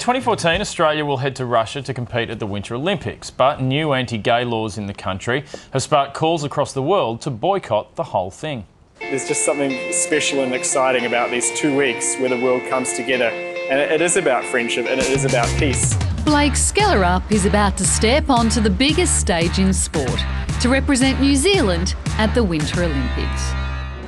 2014, Australia will head to Russia to compete at the Winter Olympics, but new anti-gay laws in the country have sparked calls across the world to boycott the whole thing. There's just something special and exciting about these 2 weeks where the world comes together, and it is about friendship and it is about peace. Blake Skjellerup is about to step onto the biggest stage in sport to represent New Zealand at the Winter Olympics.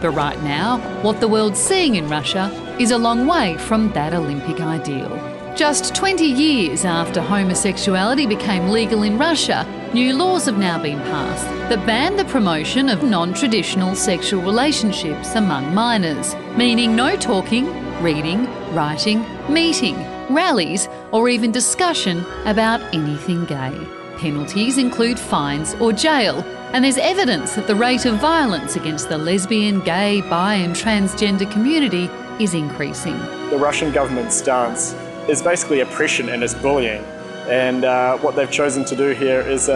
But right now, what the world's seeing in Russia is a long way from that Olympic ideal. Just 20 years after homosexuality became legal in Russia, new laws have now been passed that ban the promotion of non-traditional sexual relationships among minors, meaning no talking, reading, writing, meeting, rallies, or even discussion about anything gay. Penalties include fines or jail, and there's evidence that the rate of violence against the lesbian, gay, bi and transgender community is increasing. The Russian government's stance is basically oppression and it's bullying, and what they've chosen to do here is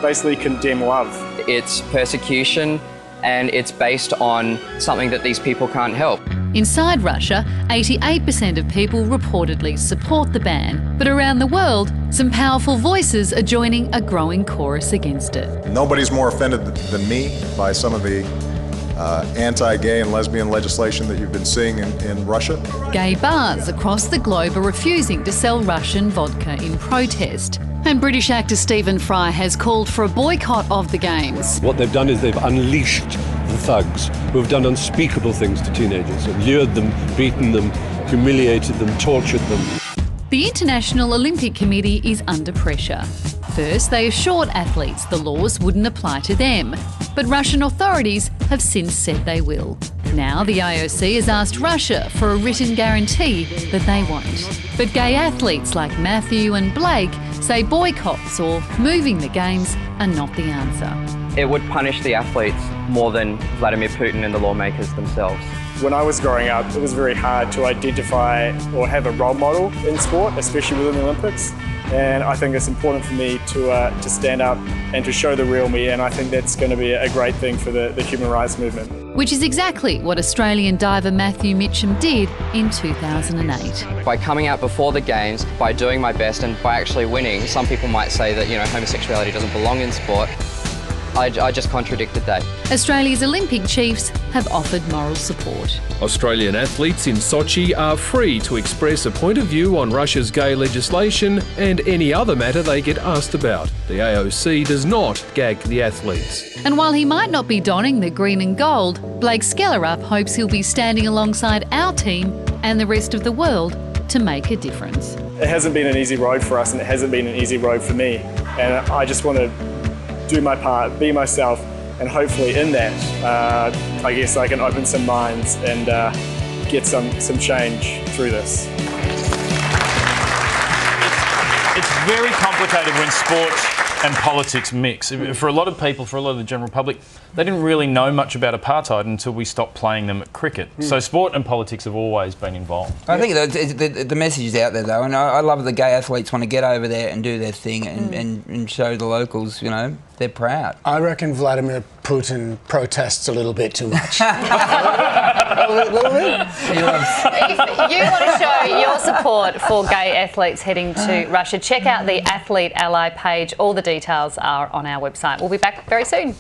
basically condemn love. It's persecution and it's based on something that these people can't help. Inside Russia, 88% of people reportedly support the ban, but around the world, some powerful voices are joining a growing chorus against it. Nobody's more offended than me by some of the anti-gay and lesbian legislation that you've been seeing in Russia. Gay bars across the globe are refusing to sell Russian vodka in protest. And British actor Stephen Fry has called for a boycott of the Games. What they've done is they've unleashed the thugs who have done unspeakable things to teenagers, have lured them, beaten them, humiliated them, tortured them. The International Olympic Committee is under pressure. First, they assured athletes the laws wouldn't apply to them, but Russian authorities have since said they will. Now the IOC has asked Russia for a written guarantee that they won't. But gay athletes like Matthew and Blake say boycotts or moving the Games are not the answer. It would punish the athletes more than Vladimir Putin and the lawmakers themselves. When I was growing up, it was very hard to identify or have a role model in sport, especially within the Olympics. And I think it's important for me to stand up and to show the real me, and I think that's going to be a great thing for the human rights movement. Which is exactly what Australian diver Matthew Mitcham did in 2008. By coming out before the Games, by doing my best and by actually winning, some people might say that, homosexuality doesn't belong in sport. I just contradicted that. Australia's Olympic chiefs have offered moral support. Australian athletes in Sochi are free to express a point of view on Russia's gay legislation and any other matter they get asked about. The AOC does not gag the athletes. And while he might not be donning the green and gold, Blake Skjellerup hopes he'll be standing alongside our team and the rest of the world to make a difference. It hasn't been an easy road for us, and it hasn't been an easy road for me. And I just want to do my part, be myself, and hopefully in that, I guess I can open some minds and get some change through this. It's very complicated when sport and politics mix. For a lot of people, for a lot of the general public, they didn't really know much about apartheid until we stopped playing them at cricket. So sport and politics have always been involved. I think the message is out there though, and I love the gay athletes want to get over there and do their thing and show the locals, they're proud. I reckon Vladimir Putin protests a little bit too much. A little bit? If you want to show your support for gay athletes heading to Russia, check out the Athlete Ally page. All the details are on our website. We'll be back very soon.